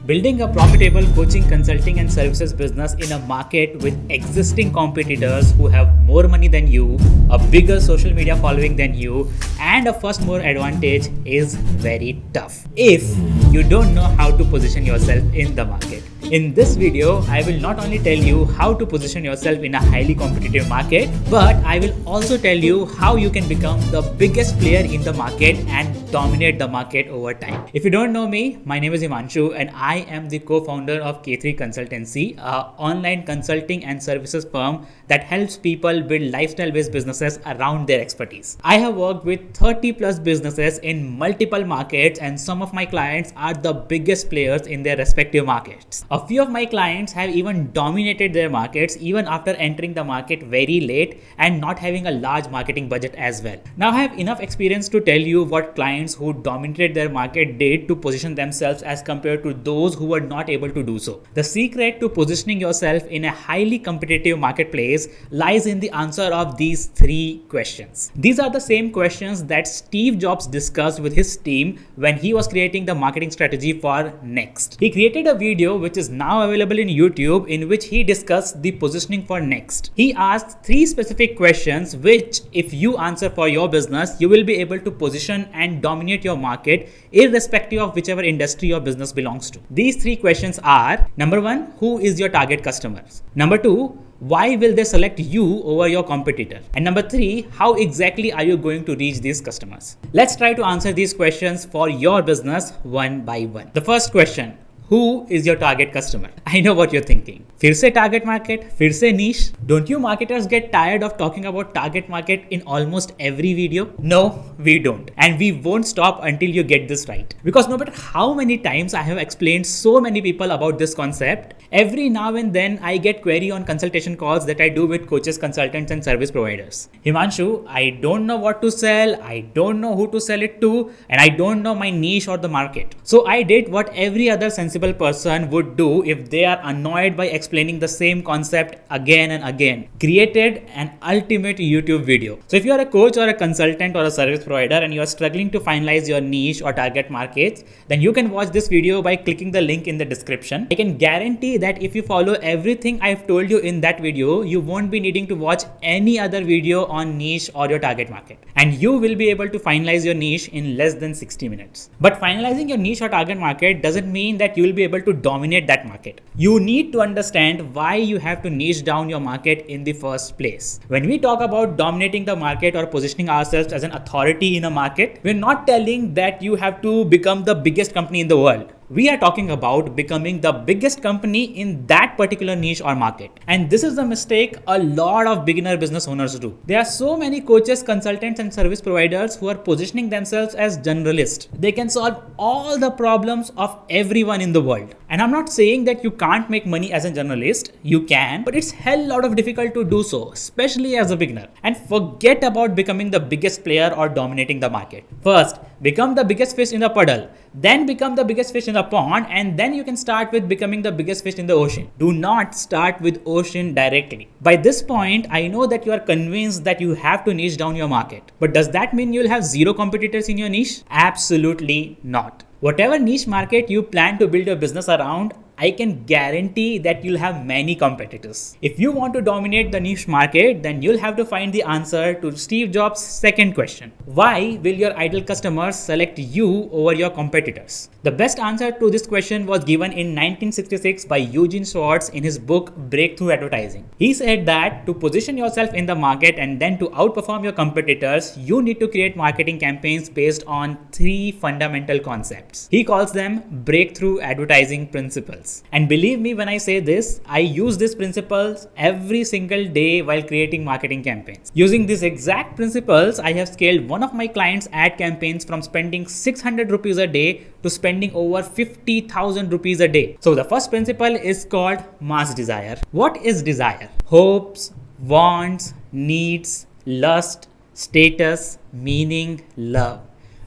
Building a profitable coaching, consulting, and services business in a market with existing competitors who have more money than you, a bigger social media following than you, and a first mover advantage is very tough if you don't know how to position yourself in the market. In this video, I will not only tell you how to position yourself in a highly competitive market, but I will also tell you how you can become the biggest player in the market and dominate the market over time. If you don't know me, my name is Himanshu and I am the co-founder of K3 Consultancy, an online consulting and services firm that helps people build lifestyle-based businesses around their expertise. I have worked with 30 plus businesses in multiple markets, and some of my clients are the biggest players in their respective markets. A few of my clients have even dominated their markets even after entering the market very late and not having a large marketing budget as well. Now I have enough experience to tell you what clients who dominated their market did to position themselves as compared to those who were not able to do so. The secret to positioning yourself in a highly competitive marketplace lies in the answer of these three questions. These are the same questions that Steve Jobs discussed with his team when he was creating the marketing strategy for Next. He created a video which is now available in YouTube in which he discussed the positioning for Next. He asked three specific questions which, if you answer for your business, you will be able to position and dominate your market irrespective of whichever industry your business belongs to. These three questions are: number one, who is your target customers? Number two, why will they select you over your competitor? And number three, how exactly are you going to reach these customers? Let's try to answer these questions for your business one by one. The first question: who is your target customer? I know what you're thinking. फिर से target market, फिर से niche. Don't you marketers get tired of talking about target market in almost every video? No, we don't. And we won't stop until you get this right. Because no matter how many times I have explained so many people about this concept, every now and then I get query on consultation calls that I do with coaches, consultants, and service providers. Himanshu, I don't know what to sell, I don't know who to sell it to, and I don't know my niche or the market. So I did what every other sensible person would do if they are annoyed by explaining the same concept again and again. Created an ultimate YouTube video. So if you are a coach or a consultant or a service provider and you are struggling to finalize your niche or target markets, then you can watch this video by clicking the link in the description. I can guarantee that if you follow everything I've told you in that video, you won't be needing to watch any other video on niche or your target market. And you will be able to finalize your niche in less than 60 minutes. But finalizing your niche or target market doesn't mean that you will be able to dominate that market. You need to understand why you have to niche down your market in the first place. When we talk about dominating the market or positioning ourselves as an authority in a market, we're not telling that you have to become the biggest company in the world. We are talking about becoming the biggest company in that particular niche or market. And this is the mistake a lot of beginner business owners do. There are so many coaches, consultants, and service providers who are positioning themselves as generalists. They can solve all the problems of everyone in the world. And I'm not saying that you can't make money as a generalist. You can, but it's hell lot of difficult to do so, especially as a beginner. And forget about becoming the biggest player or dominating the market. First, become the biggest fish in the puddle. Then become the biggest fish in the pond, and then you can start with becoming the biggest fish in the ocean. Do not start with ocean directly. By this point, I know that you are convinced that you have to niche down your market. But does that mean you'll have zero competitors in your niche? Absolutely not. Whatever niche market you plan to build your business around, I can guarantee that you'll have many competitors. If you want to dominate the niche market, then you'll have to find the answer to Steve Jobs' second question. Why will your ideal customers select you over your competitors? The best answer to this question was given in 1966 by Eugene Schwartz in his book Breakthrough Advertising. He said that to position yourself in the market and then to outperform your competitors, you need to create marketing campaigns based on three fundamental concepts. He calls them breakthrough advertising principles. And believe me when I say this, I use these principles every single day while creating marketing campaigns. Using these exact principles, I have scaled one of my clients' ad campaigns from spending 600 rupees a day to spending over 50,000 rupees a day. So the first principle is called mass desire. What is desire? Hopes, wants, needs, lust, status, meaning, love.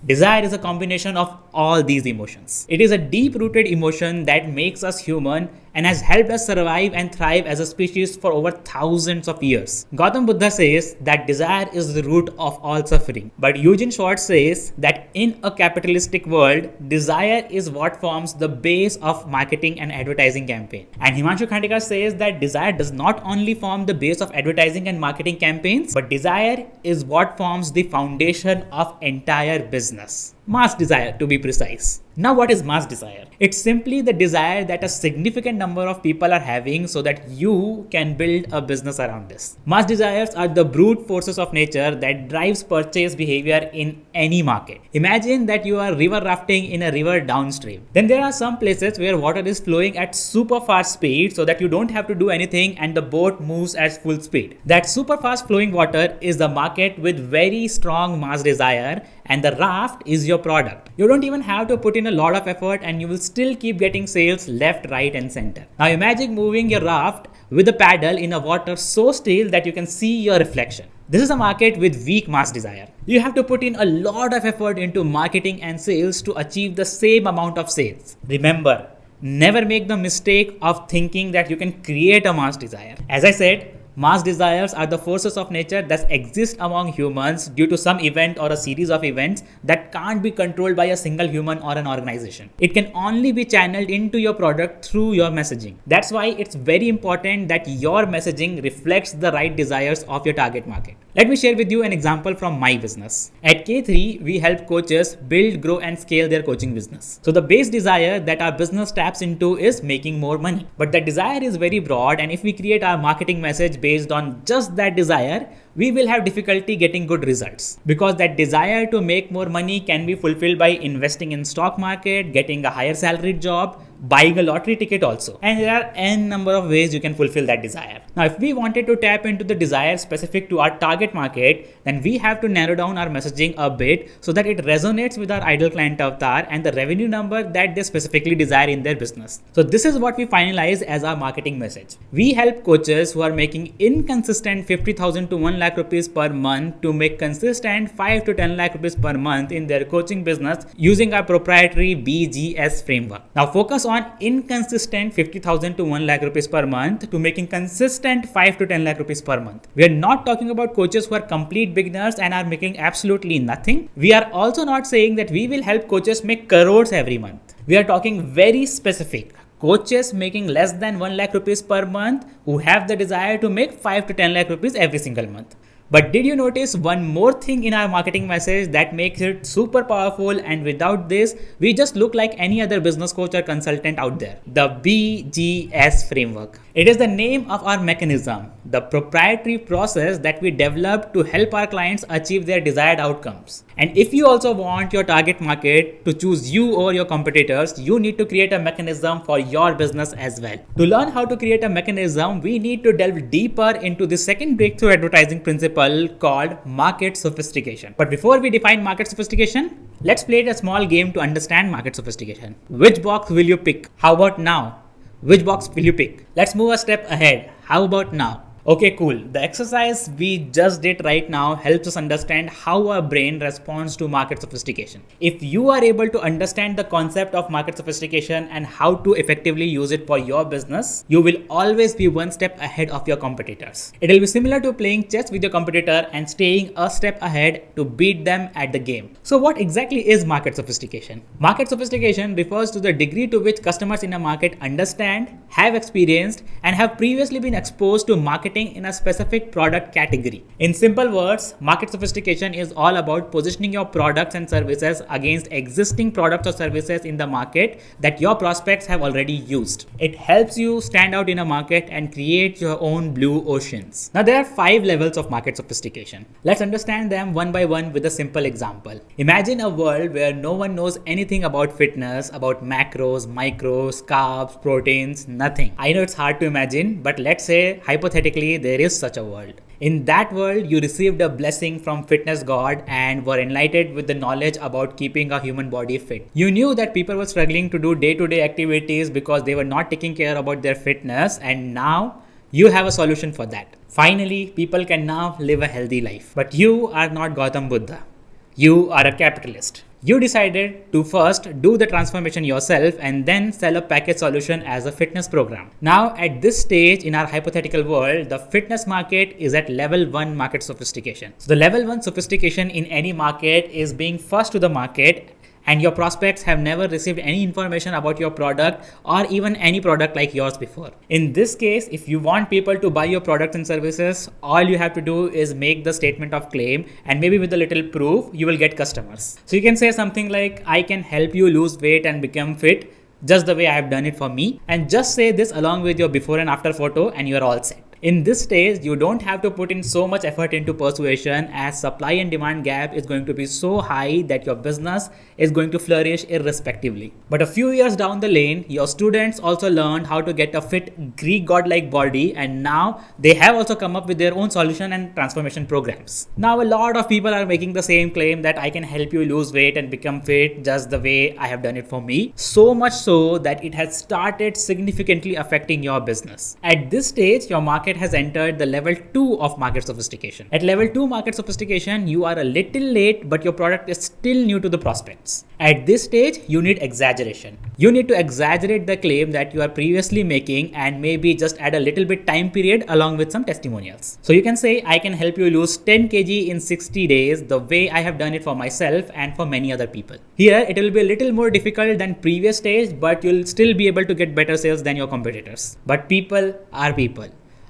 Desire is a combination of all these emotions. It is a deep-rooted emotion that makes us human and has helped us survive and thrive as a species for over thousands of years. Gautam Buddha says that desire is the root of all suffering. But Eugene Schwartz says that in a capitalistic world, desire is what forms the base of marketing and advertising campaign. And Himanshu Khandekar says that desire does not only form the base of advertising and marketing campaigns, but desire is what forms the foundation of entire business. Mass desire, to be precise. Now, what is mass desire? It's simply the desire that a significant number of people are having so that you can build a business around this. Mass desires are the brute forces of nature that drives purchase behavior in any market. Imagine that you are river rafting in a river downstream. Then there are some places where water is flowing at super fast speed so that you don't have to do anything and the boat moves at full speed. That super fast flowing water is the market with very strong mass desire, and the raft is your product. You don't even have to put in a lot of effort and you will still keep getting sales left, right and center. Now imagine moving your raft with a paddle in a water so still that you can see your reflection. This is a market with weak mass desire. You have to put in a lot of effort into marketing and sales to achieve the same amount of sales. Remember, never make the mistake of thinking that you can create a mass desire. As I said, mass desires are the forces of nature that exist among humans due to some event or a series of events that can't be controlled by a single human or an organization. It can only be channeled into your product through your messaging. That's why it's very important that your messaging reflects the right desires of your target market. Let me share with you an example from my business. At K3, we help coaches build, grow and scale their coaching business. So the base desire that our business taps into is making more money. But the desire is very broad, and if we create our marketing message based on just that desire, we will have difficulty getting good results, because that desire to make more money can be fulfilled by investing in stock market, getting a higher salaried job, buying a lottery ticket also. And there are n number of ways you can fulfill that desire. Now, if we wanted to tap into the desire specific to our target market, then we have to narrow down our messaging a bit so that it resonates with our ideal client avatar and the revenue number that they specifically desire in their business. So this is what we finalize as our marketing message. We help coaches who are making inconsistent 50,000 to 1 lakh rupees per month to make consistent 5 to 10 lakh rupees per month in their coaching business using our proprietary BGS framework. Now focus on inconsistent 50,000 to 1 lakh rupees per month to making consistent 5 to 10 lakh rupees per month. We are not talking about coaches who are complete beginners and are making absolutely nothing. We are also not saying that we will help coaches make crores every month. We are talking very specific. Coaches making less than 1 lakh rupees per month who have the desire to make 5 to 10 lakh rupees every single month. But did you notice one more thing in our marketing message that makes it super powerful, and without this, we just look like any other business coach or consultant out there? The BGS framework. It is the name of our mechanism, the proprietary process that we developed to help our clients achieve their desired outcomes. And if you also want your target market to choose you over your competitors, you need to create a mechanism for your business as well. To learn how to create a mechanism, we need to delve deeper into the second breakthrough advertising principle called market sophistication. But before we define market sophistication, let's play a small game to understand market sophistication. Which box will you pick? How about now? Which box will you pick? Let's move a step ahead. How about now? Okay, cool. The exercise we just did right now helps us understand how our brain responds to market sophistication. If you are able to understand the concept of market sophistication and how to effectively use it for your business, you will always be one step ahead of your competitors. It will be similar to playing chess with your competitor and staying a step ahead to beat them at the game. So what exactly is market sophistication? Market sophistication refers to the degree to which customers in a market understand, have experienced, and have previously been exposed to marketing in a specific product category. In simple words, market sophistication is all about positioning your products and services against existing products or services in the market that your prospects have already used. It helps you stand out in a market and create your own blue oceans. Now, there are 5 levels of market sophistication. Let's understand them one by one with a simple example. Imagine a world where no one knows anything about fitness, about macros, micros, carbs, proteins, nothing. I know it's hard to imagine, but let's say hypothetically there is such a world. In that world, you received a blessing from fitness god and were enlightened with the knowledge about keeping a human body fit. You knew that people were struggling to do day-to-day activities because they were not taking care about their fitness, and now you have a solution for that. Finally, people can now live a healthy life. But you are not Gautam Buddha. You are a capitalist. You decided to first do the transformation yourself and then sell a package solution as a fitness program. Now, at this stage in our hypothetical world, the fitness market is at level 1 market sophistication. So, the level 1 sophistication in any market is being first to the market, and your prospects have never received any information about your product or even any product like yours before. In this case, if you want people to buy your products and services, all you have to do is make the statement of claim, and maybe with a little proof, you will get customers. So you can say something like, I can help you lose weight and become fit just the way I have done it for me, and just say this along with your before and after photo and you're all set. In this stage, you don't have to put in so much effort into persuasion, as supply and demand gap is going to be so high that your business is going to flourish irrespectively. But a few years down the lane, your students also learned how to get a fit Greek godlike body, and now they have also come up with their own solution and transformation programs. Now a lot of people are making the same claim that I can help you lose weight and become fit just the way I have done it for me. So much so that it has started significantly affecting your business. At this stage, your market has entered the level 2 of market sophistication. At level 2 market sophistication, you are a little late, but your product is still new to the prospects. At this stage, you need exaggeration. You need to exaggerate the claim that you are previously making and maybe just add a little bit time period along with some testimonials. So you can say, I can help you lose 10 kg in 60 days the way I have done it for myself and for many other people. Here, it will be a little more difficult than previous stage, but you'll still be able to get better sales than your competitors. But people are people.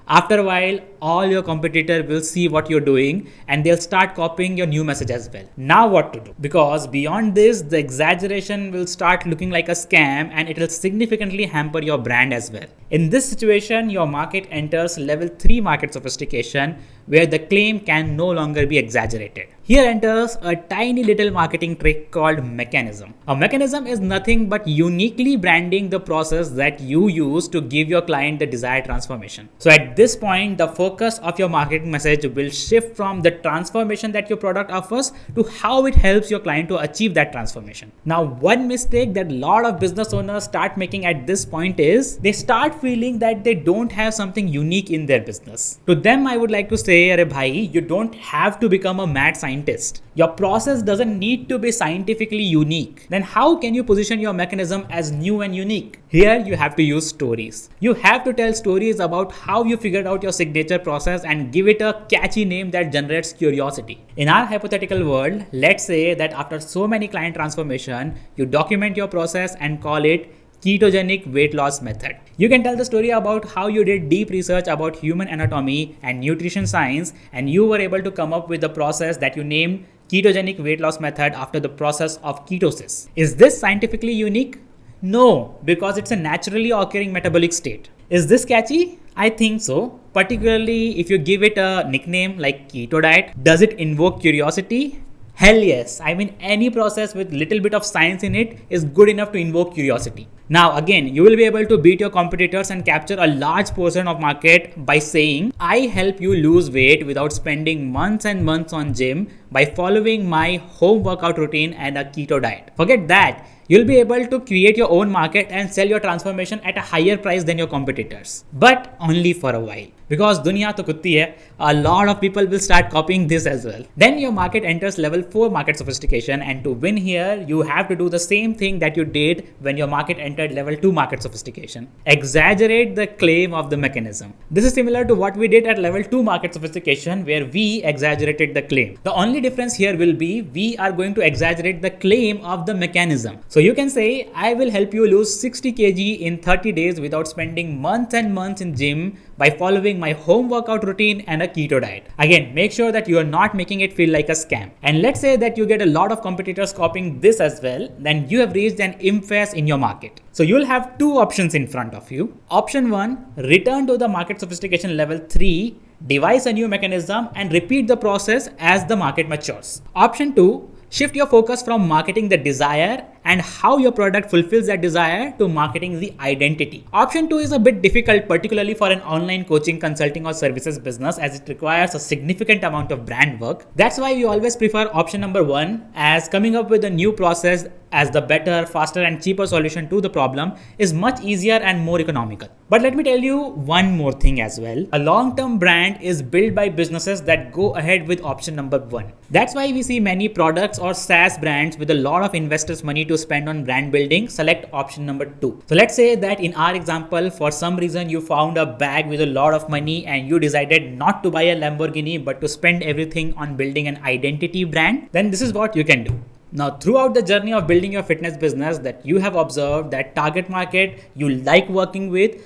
After a while, all your competitor will see what you're doing and they'll start copying your new message as well. Now what to do? Because beyond this, the exaggeration will start looking like a scam and it will significantly hamper your brand as well. In this situation, your market enters level 3 market sophistication, where the claim can no longer be exaggerated. Here enters a tiny little marketing trick called mechanism. A mechanism is nothing but uniquely branding the process that you use to give your client the desired transformation. So at this point, the focus of your marketing message will shift from the transformation that your product offers to how it helps your client to achieve that transformation. Now, one mistake that a lot of business owners start making at this point is they start feeling that they don't have something unique in their business. To them, I would like to say, Arey bhai, you don't have to become a mad scientist. Your process doesn't need to be scientifically unique. Then how can you position your mechanism as new and unique? Here you have to use stories. You have to tell stories about how you figured out your signature process and give it a catchy name that generates curiosity. In our hypothetical world, let's say that after so many client transformation, you document your process and call it ketogenic weight loss method. You can tell the story about how you did deep research about human anatomy and nutrition science, and you were able to come up with the process that you named ketogenic weight loss method after the process of ketosis. Is this scientifically unique? No, because it's a naturally occurring metabolic state. Is this catchy? I think so, particularly if you give it a nickname like keto diet. Does it invoke curiosity? Hell yes. I mean, any process with little bit of science in it is good enough to invoke curiosity. Now again, you will be able to beat your competitors and capture a large portion of market by saying, I help you lose weight without spending months and months on gym by following my home workout routine and a keto diet. Forget that. You'll be able to create your own market and sell your transformation at a higher price than your competitors. But only for a while. Because dunya to kutti hai, a lot of people will start copying this as well. Then your market enters level 4 market sophistication, and to win here, you have to do the same thing that you did when your market entered level 2 market sophistication. Exaggerate the claim of the mechanism. This is similar to what we did at level 2 market sophistication, where we exaggerated the claim. The only difference here will be we are going to exaggerate the claim of the mechanism. So you can say, I will help you lose 60 kg in 30 days without spending months and months in gym by following my home workout routine and a keto diet. Again, make sure that you are not making it feel like a scam. And let's say that you get a lot of competitors copying this as well, then you have reached an impasse in your market. So you'll have two options in front of you. Option 1, return to the market sophistication level 3, devise a new mechanism and repeat the process as the market matures. Option 2, shift your focus from marketing the desire and how your product fulfills that desire to marketing the identity. Option 2 is a bit difficult, particularly for an online coaching, consulting or services business, as it requires a significant amount of brand work. That's why we always prefer option number 1, as coming up with a new process as the better, faster and cheaper solution to the problem is much easier and more economical. But let me tell you one more thing as well. A long-term brand is built by businesses that go ahead with option number 1. That's why we see many products or SaaS brands with a lot of investors' money to spend on brand building select option number 2. So let's say that in our example, for some reason you found a bag with a lot of money and you decided not to buy a Lamborghini but to spend everything on building an identity brand. Then this is what you can do. Now, throughout the journey of building your fitness business, that you have observed that target market you like working with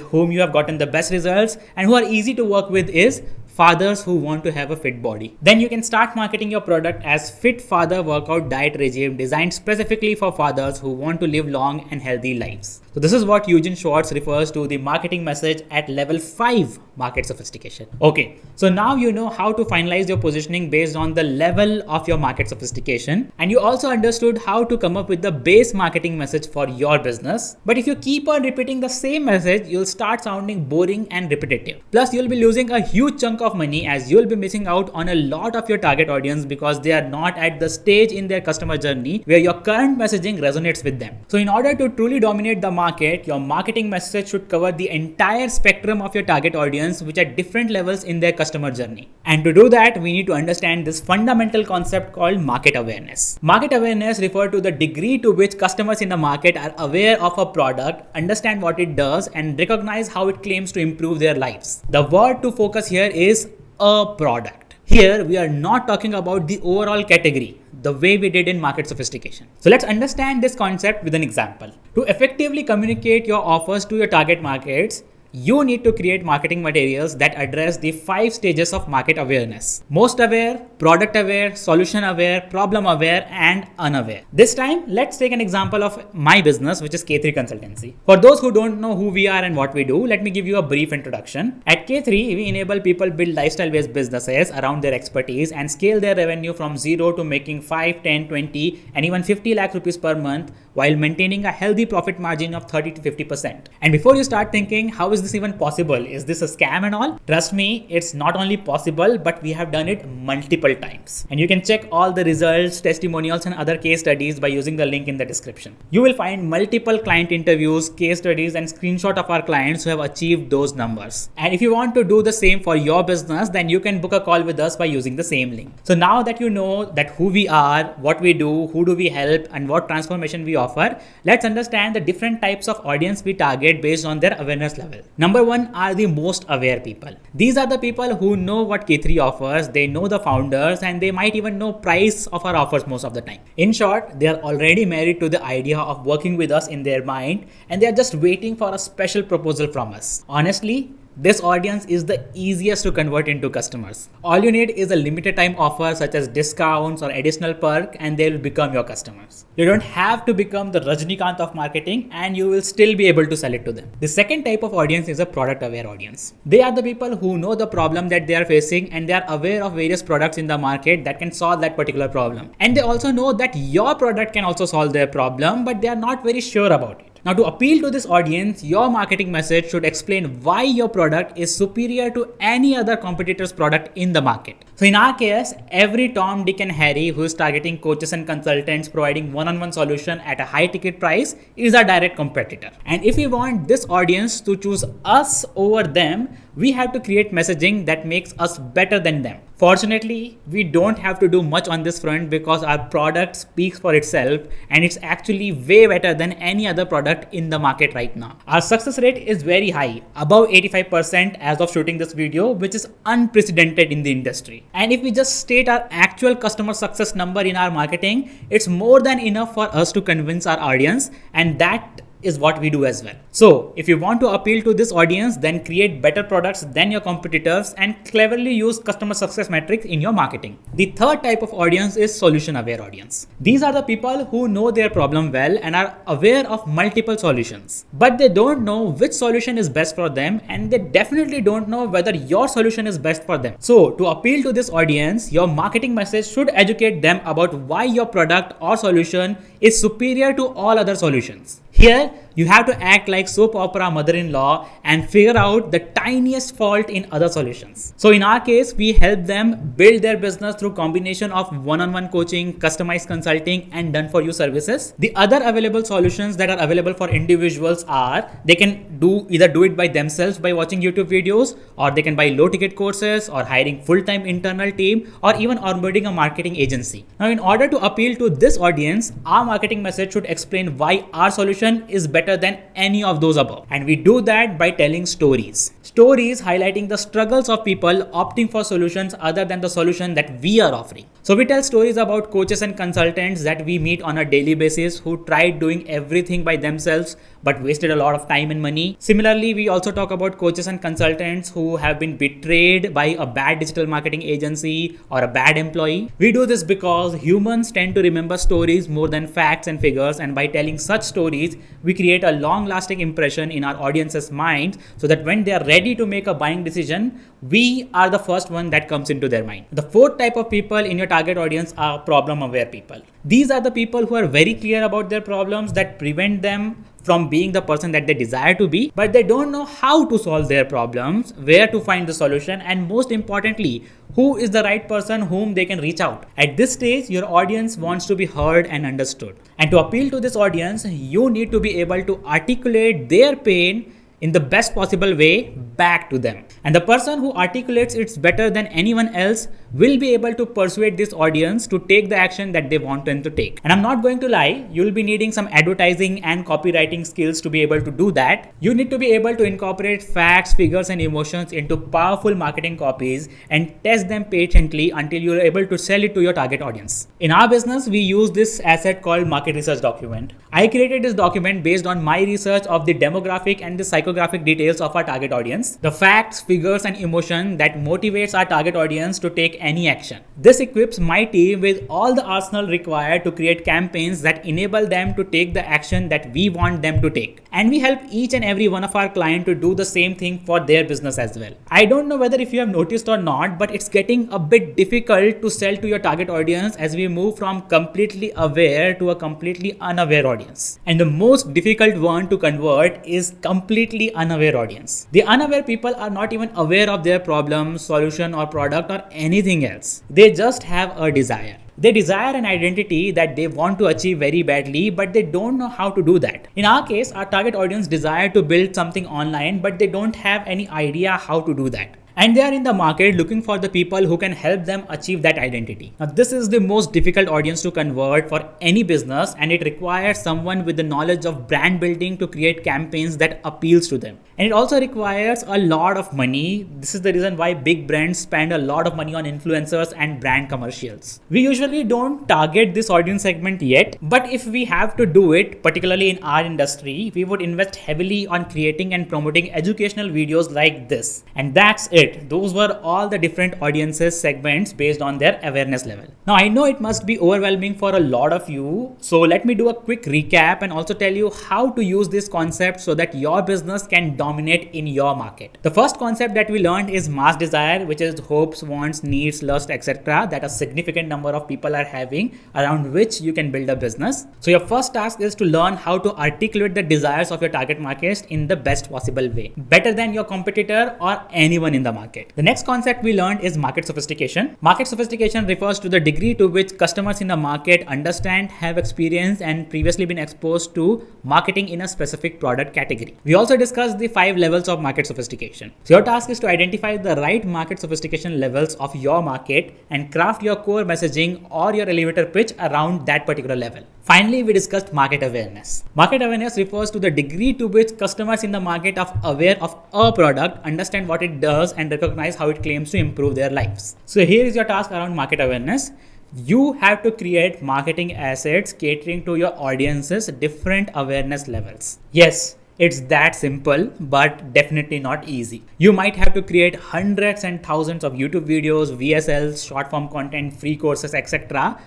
whom you have gotten the best results and who are easy to work with is fathers who want to have a fit body. Then you can start marketing your product as Fit Father Workout Diet Regime designed specifically for fathers who want to live long and healthy lives. So this is what Eugene Schwartz refers to the marketing message at level 5 market sophistication. Okay, so now you know how to finalize your positioning based on the level of your market sophistication, and you also understood how to come up with the base marketing message for your business. But if you keep on repeating the same message, you'll start sounding boring and repetitive. Plus, you'll be losing a huge chunk of money as you'll be missing out on a lot of your target audience because they are not at the stage in their customer journey where your current messaging resonates with them. So in order to truly dominate the market, your marketing message should cover the entire spectrum of your target audience, which are different levels in their customer journey. And to do that, we need to understand this fundamental concept called market awareness. Market awareness refers to the degree to which customers in the market are aware of a product, understand what it does, and recognize how it claims to improve their lives. The word to focus here is a product. Here, we are not talking about the overall category, the way we did in market sophistication. So let's understand this concept with an example. To effectively communicate your offers to your target markets, you need to create marketing materials that address the 5 stages of market awareness: most aware, product aware, solution aware, problem aware, and unaware. This time, let's take an example of my business, which is K3 Consultancy. For those who don't know who we are and what we do, let me give you a brief introduction. At K3, we enable people build lifestyle-based businesses around their expertise and scale their revenue from 0 to making 5, 10, 20, and even 50 lakh rupees per month while maintaining a healthy profit margin of 30 to 50%. And before you start thinking, how is this even possible? Is this a scam and all? Trust me, it's not only possible, but we have done it multiple times. And you can check all the results, testimonials, and other case studies by using the link in the description. You will find multiple client interviews, case studies, and screenshot of our clients who have achieved those numbers. And if you want to do the same for your business, then you can book a call with us by using the same link. So now that you know that who we are, what we do, who do we help, and what transformation we offer, let's understand the different types of audience we target based on their awareness level. Number 1 are the most aware people. These are the people who know what K3 offers, they know the founders, and they might even know price of our offers most of the time. In short, they are already married to the idea of working with us in their mind, and they are just waiting for a special proposal from us. Honestly, this audience is the easiest to convert into customers. All you need is a limited time offer such as discounts or additional perk, and they will become your customers. You don't have to become the Rajnikant of marketing, and you will still be able to sell it to them. The second type of audience is a product aware audience. They are the people who know the problem that they are facing, and they are aware of various products in the market that can solve that particular problem. And they also know that your product can also solve their problem, but they are not very sure about it. Now, to appeal to this audience, your marketing message should explain why your product is superior to any other competitor's product in the market. So in our case, every Tom, Dick and Harry who is targeting coaches and consultants providing one-on-one solution at a high ticket price is our direct competitor. And if we want this audience to choose us over them, we have to create messaging that makes us better than them. Fortunately, we don't have to do much on this front because our product speaks for itself, and it's actually way better than any other product in the market right now. Our success rate is very high, above 85% as of shooting this video, which is unprecedented in the industry. And if we just state our actual customer success number in our marketing, it's more than enough for us to convince our audience, and that is what we do as well. So if you want to appeal to this audience, then create better products than your competitors and cleverly use customer success metrics in your marketing. The third type of audience is solution aware audience. These are the people who know their problem well and are aware of multiple solutions, but they don't know which solution is best for them, and they definitely don't know whether your solution is best for them. So to appeal to this audience, your marketing message should educate them about why your product or solution is superior to all other solutions. Here, You have to act like soap opera mother-in-law and figure out the tiniest fault in other solutions. So in our case, we help them build their business through combination of one-on-one coaching, customized consulting, and done for you services. The other available solutions that are available for individuals are they can either do it by themselves by watching YouTube videos, or they can buy low ticket courses, or hiring full-time internal team, or even onboarding a marketing agency. Now, in order to appeal to this audience, our marketing message should explain why our solution is better than any of those above. And we do that by telling stories. Stories highlighting the struggles of people opting for solutions other than the solution that we are offering. So we tell stories about coaches and consultants that we meet on a daily basis who tried doing everything by themselves but wasted a lot of time and money. Similarly, we also talk about coaches and consultants who have been betrayed by a bad digital marketing agency or a bad employee. We do this because humans tend to remember stories more than facts and figures, and by telling such stories, we create a long-lasting impression in our audience's minds so that when they are ready to make a buying decision, we are the first one that comes into their mind. The fourth type of people in your target audience are problem-aware people. These are the people who are very clear about their problems that prevent them from being the person that they desire to be, but they don't know how to solve their problems, where to find the solution, and most importantly, who is the right person whom they can reach out. At this stage, your audience wants to be heard and understood. And to appeal to this audience, you need to be able to articulate their pain in the best possible way back to them. And the person who articulates it better than anyone else will be able to persuade this audience to take the action that they want them to take. And I'm not going to lie, you'll be needing some advertising and copywriting skills to be able to do that. You need to be able to incorporate facts, figures, and emotions into powerful marketing copies and test them patiently until you're able to sell it to your target audience. In our business, we use this asset called market research document. I created this document based on my research of the demographic and the psychographic details of our target audience, the facts, figures, and emotion that motivates our target audience to take any action. This equips my team with all the arsenal required to create campaigns that enable them to take the action that we want them to take. And we help each and every one of our clients to do the same thing for their business as well. I don't know whether if you have noticed or not, but it's getting a bit difficult to sell to your target audience as we move from completely aware to a completely unaware audience. And the most difficult one to convert is completely unaware audience. The unaware people are not even aware of their problem, solution, or product or anything else. They just have a desire. They desire an identity that they want to achieve very badly, but they don't know how to do that. In our case, our target audience desire to build something online, but they don't have any idea how to do that. And they are in the market looking for the people who can help them achieve that identity. Now, this is the most difficult audience to convert for any business, and it requires someone with the knowledge of brand building to create campaigns that appeals to them. And it also requires a lot of money. This is the reason why big brands spend a lot of money on influencers and brand commercials. We usually don't target this audience segment yet, but if we have to do it, particularly in our industry, we would invest heavily on creating and promoting educational videos like this. And that's it. Those were all the different audiences segments based on their awareness level. Now, I know it must be overwhelming for a lot of you. So let me do a quick recap and also tell you how to use this concept so that your business can dominate in your market. The first concept that we learned is mass desire, which is hopes, wants, needs, lust, etc. that a significant number of people are having, around which you can build a business. So your first task is to learn how to articulate the desires of your target market in the best possible way, better than your competitor or anyone in the market. The next concept we learned is market sophistication. Market sophistication refers to the degree to which customers in the market understand, have experienced, and previously been exposed to marketing in a specific product category. We also discussed the 5 levels of market sophistication. So your task is to identify the right market sophistication levels of your market and craft your core messaging or your elevator pitch around that particular level. Finally, we discussed market awareness. Market awareness refers to the degree to which customers in the market are aware of a product, understand what it does, and recognize how it claims to improve their lives. So here is your task around market awareness. You have to create marketing assets catering to your audience's different awareness levels. Yes, it's that simple, but definitely not easy. You might have to create hundreds and thousands of YouTube videos, VSLs, short form content, free courses, etc.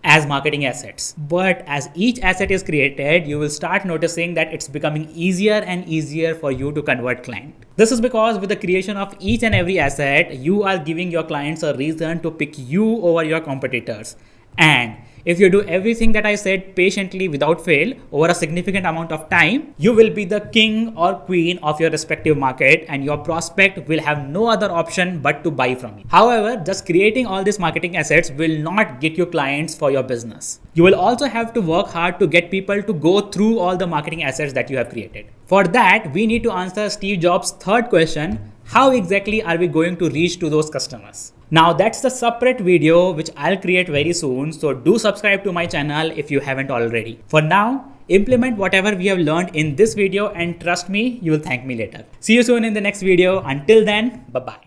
as marketing assets. But as each asset is created, you will start noticing that it's becoming easier and easier for you to convert clients. This is because with the creation of each and every asset, you are giving your clients a reason to pick you over your competitors. And If you do everything that I said patiently without fail over a significant amount of time, you will be the king or queen of your respective market and your prospect will have no other option but to buy from you. However, just creating all these marketing assets will not get you clients for your business. You will also have to work hard to get people to go through all the marketing assets that you have created. For that, we need to answer Steve Jobs' third question: how exactly are we going to reach to those customers? Now that's the separate video which I'll create very soon, so do subscribe to my channel if you haven't already. For now, implement whatever we have learned in this video and trust me, you will thank me later. See you soon in the next video. Until then, bye-bye.